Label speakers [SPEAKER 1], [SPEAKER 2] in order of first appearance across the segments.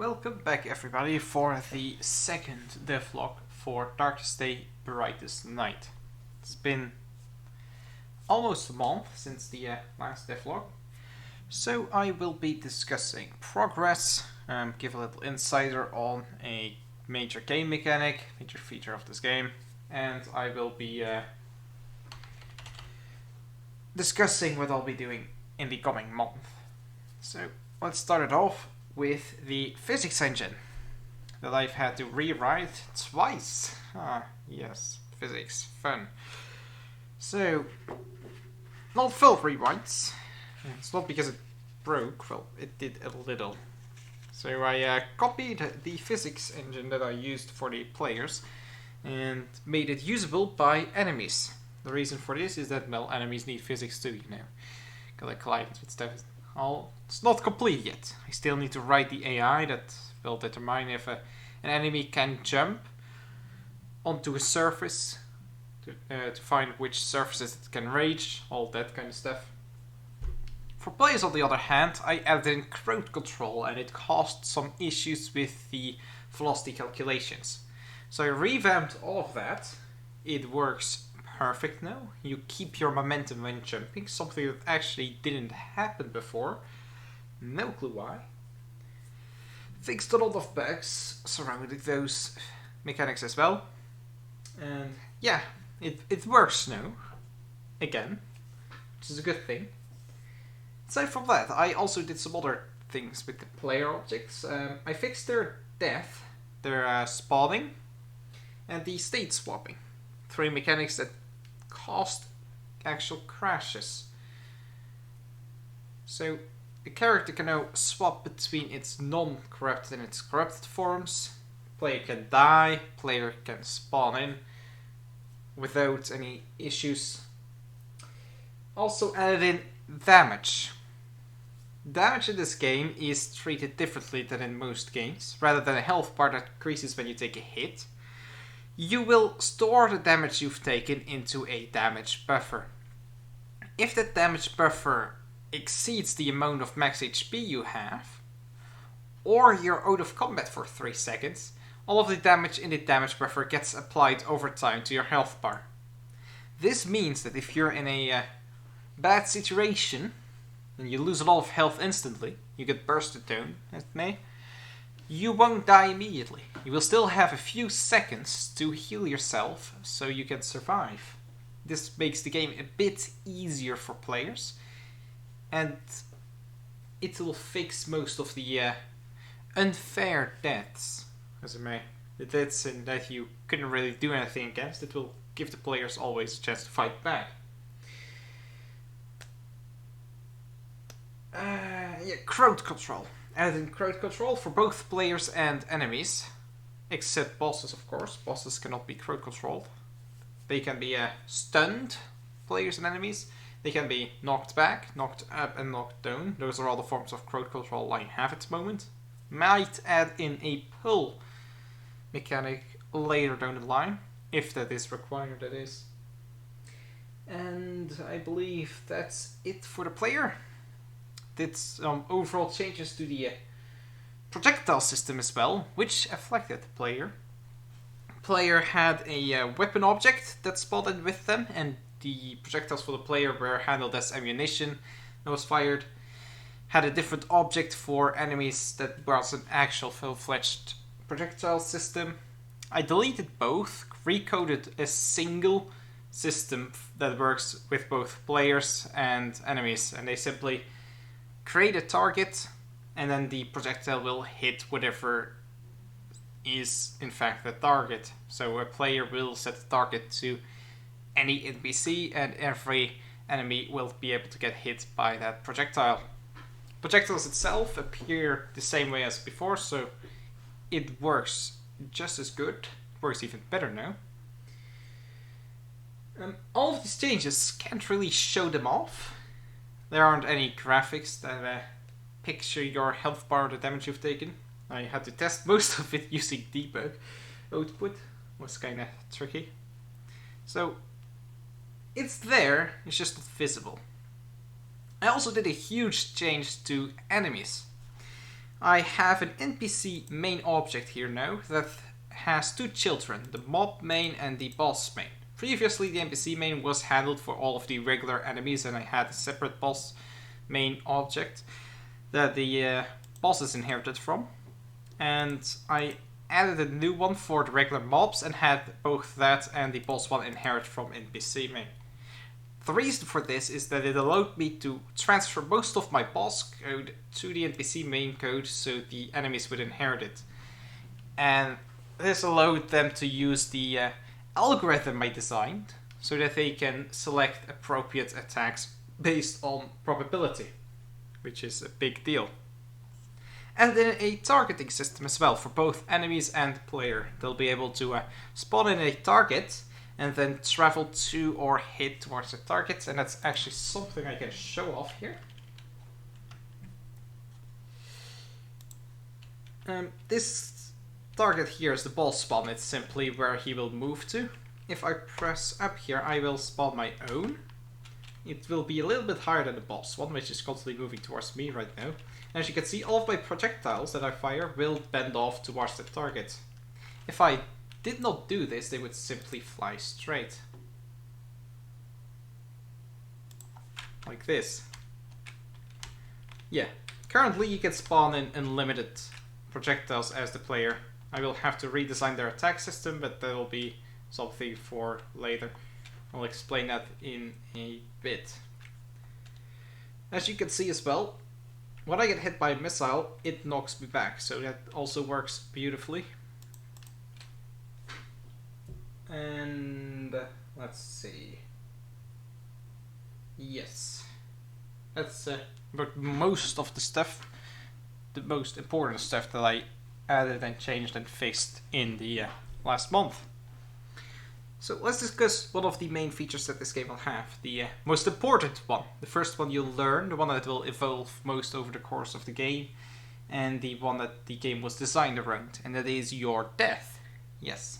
[SPEAKER 1] Welcome back everybody for the second devlog for Darkest Day, Brightest Night. It's been almost a month since the last devlog, so I will be discussing progress, give a little insider on a major game mechanic, major feature of this game, and I will be discussing what I'll be doing in the coming month. So let's start it off with the physics engine that I've had to rewrite twice. Yes, physics, fun. So, not full rewrites. It's not because it broke, well, it did a little. So I copied the physics engine that I used for the players and made it usable by enemies. The reason for this is that, well, enemies need physics too, you know. Gotta collide with stuff. It's not complete yet. I still need to write the AI that will determine if an enemy can jump onto a surface to find which surfaces it can reach, all that kind of stuff. For players, on the other hand, I added in crowd control and it caused some issues with the velocity calculations. So I revamped all of that. It works perfect now. You keep your momentum when jumping, something that actually didn't happen before. No clue why. Fixed a lot of bugs surrounding those mechanics as well. And yeah, it works now. Again, which is a good thing. Aside from that, I also did some other things with the player objects. I fixed their death, their spawning, and the state swapping. 3 mechanics that caused actual crashes. So the character can now swap between its non-corrupted and its corrupted forms. Player can die, player can spawn in without any issues. Also added in damage. Damage in this game is treated differently than in most games. Rather than a health bar that increases when you take a hit, you will store the damage you've taken into a damage buffer. If that damage buffer exceeds the amount of max HP you have, or you're out of combat for 3 seconds, all of the damage in the damage buffer gets applied over time to your health bar. This means that if you're in a bad situation, and you lose a lot of health instantly, you get bursted down, you won't die immediately. You will still have a few seconds to heal yourself so you can survive. This makes the game a bit easier for players, and it will fix most of the unfair deaths, as it may. The deaths in that you couldn't really do anything against. It will give the players always a chance to fight back. Crowd control. Added in crowd control for both players and enemies. Except bosses, of course. Bosses cannot be crowd controlled. They can be stunned, players and enemies. They can be knocked back, knocked up and knocked down. Those are all the forms of crowd control I have at the moment. Might add in a pull mechanic later down the line. If that is required, that is. And I believe that's it for the player. Did some overall changes to the projectile system as well, which affected the player. Player had a weapon object that spotted with them, and the projectiles for the player were handled as ammunition that was fired. Had a different object for enemies that was an actual full-fledged projectile system. I deleted both, recoded a single system that works with both players and enemies, and they simply create a target, and then the projectile will hit whatever is in fact the target. So a player will set the target to any NPC, and every enemy will be able to get hit by that projectile. Projectiles itself appear the same way as before, so it works just as good. It works even better now. All of these changes can't really show them off. There aren't any graphics that picture your health bar or the damage you've taken. I had to test most of it using debug output. Was kinda tricky. So, it's there, it's just not visible. I also did a huge change to enemies. I have an NPC main object here now that has two children, the mob main and the boss main. Previously the NPC main was handled for all of the regular enemies, and I had a separate boss main object that the bosses inherited from. And I added a new one for the regular mobs and had both that and the boss one inherit from NPC main. The reason for this is that it allowed me to transfer most of my boss code to the NPC main code so the enemies would inherit it. And this allowed them to use the algorithm I designed so that they can select appropriate attacks based on probability, which is a big deal. And then a targeting system as well for both enemies and player. They'll be able to spawn in a target and then travel to or hit towards the target, and that's actually something I can show off here. This target here is the boss spawn. It's simply where he will move to. If I press up here, I will spawn my own. It will be a little bit higher than the boss one, which is constantly moving towards me right now. And as you can see, all of my projectiles that I fire will bend off towards the target. If I did not do this, they would simply fly straight. Like this. Yeah, currently you can spawn in unlimited projectiles as the player. I will have to redesign their attack system, but that will be something for later. I'll explain that in a bit. As you can see as well, when I get hit by a missile, it knocks me back, so that also works beautifully. And let's see. Yes, that's but most of the stuff, the most important stuff that I added and changed and fixed in the last month. So let's discuss one of the main features that this game will have, the most important one. The first one you'll learn, the one that will evolve most over the course of the game, and the one that the game was designed around, and that is your death. Yes.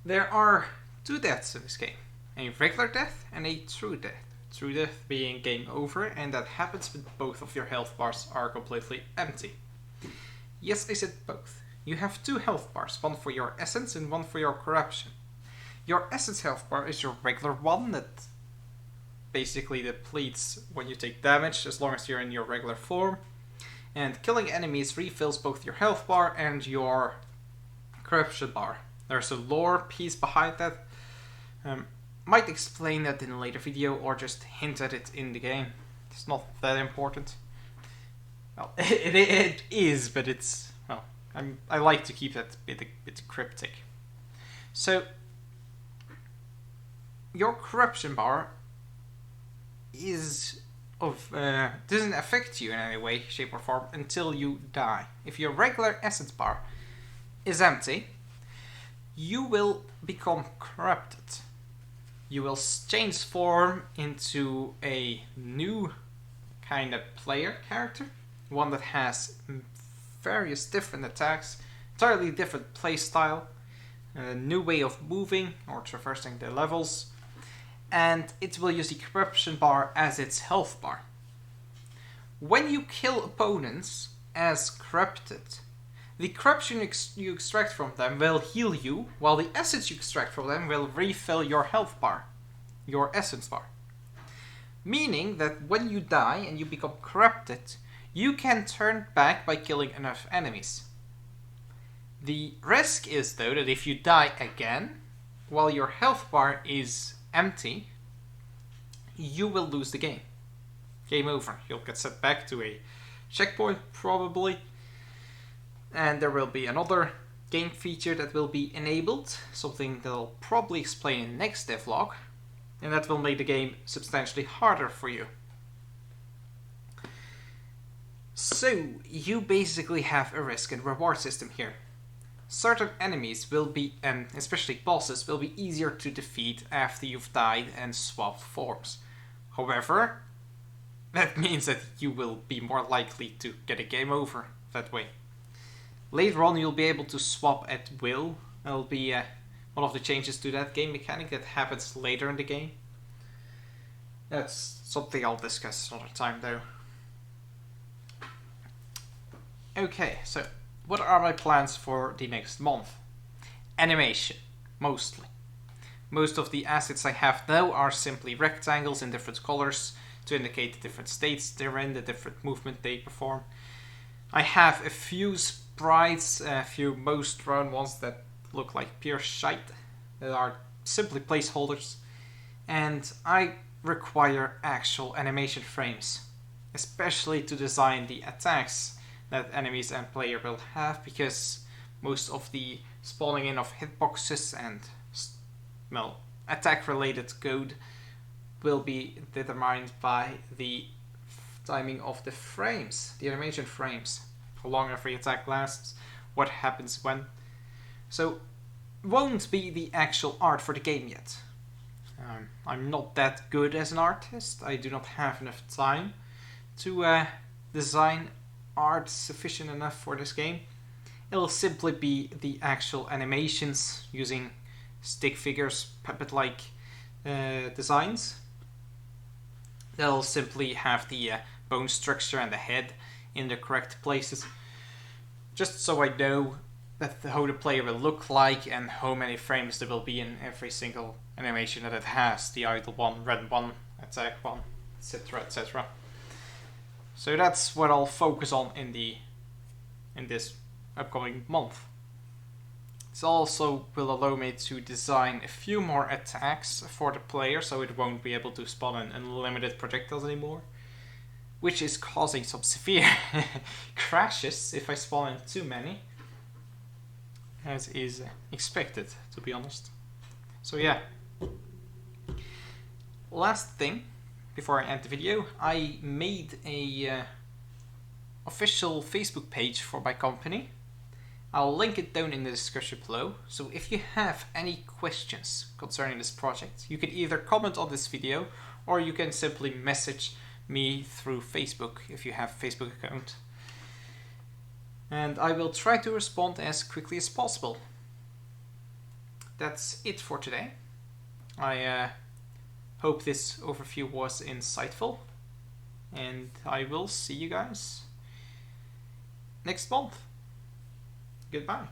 [SPEAKER 1] There are two deaths in this game, a regular death and a true death. True death being game over, and that happens when both of your health bars are completely empty. Yes, I said both. You have two health bars, one for your essence and one for your corruption. Your essence health bar is your regular one that basically depletes when you take damage as long as you're in your regular form. And killing enemies refills both your health bar and your corruption bar. There's a lore piece behind that. Might explain that in a later video or just hint at it in the game. It's not that important. Well, it is, but it's, well, I like to keep that bit cryptic. So, your corruption bar is doesn't affect you in any way, shape or form until you die. If your regular essence bar is empty, you will become corrupted. You will change form into a new kind of player character, one that has various different attacks, entirely different playstyle, a new way of moving or traversing the levels, and it will use the corruption bar as its health bar. When you kill opponents as corrupted, the corruption you extract from them will heal you, while the essence you extract from them will refill your health bar, your essence bar. Meaning that when you die and you become corrupted, you can turn back by killing enough enemies. The risk is, though, that if you die again, while your health bar is empty, you will lose the game. Game over. You'll get sent back to a checkpoint, probably. And there will be another game feature that will be enabled, something that I'll probably explain in the next devlog, and that will make the game substantially harder for you. So, you basically have a risk and reward system here. Certain enemies will be, and especially bosses, will be easier to defeat after you've died and swapped forms. However, that means that you will be more likely to get a game over that way. Later on, you'll be able to swap at will. That'll be one of the changes to that game mechanic that happens later in the game. That's something I'll discuss another time, though. Okay, so what are my plans for the next month? Animation, mostly. Most of the assets I have now are simply rectangles in different colors to indicate the different states they're in, the different movement they perform. I have a few sprites, a few most drawn ones that look like pure shite, that are simply placeholders, and I require actual animation frames, especially to design the attacks that enemies and player will have, because most of the spawning in of hitboxes and, well, attack related code will be determined by the timing of the frames, the animation frames, how long every attack lasts, what happens when. So won't be the actual art for the game yet. I'm not that good as an artist. I do not have enough time to design art sufficient enough for this game. It'll simply be the actual animations using stick figures, puppet-like designs. They'll simply have the bone structure and the head in the correct places, just so I know how the player will look like and how many frames there will be in every single animation that it has. The idle one, red one, attack one, etc, etc. So that's what I'll focus on in this upcoming month. This also will allow me to design a few more attacks for the player, so it won't be able to spawn unlimited projectiles anymore, which is causing some severe crashes if I spawn in too many, as is expected, to be honest. So yeah. Last thing before I end the video, I made a official Facebook page for my company. I'll link it down in the description below, so if you have any questions concerning this project, you can either comment on this video or you can simply message me through Facebook if you have a Facebook account. And I will try to respond as quickly as possible. That's it for today. I hope this overview was insightful, and I will see you guys next month. Goodbye.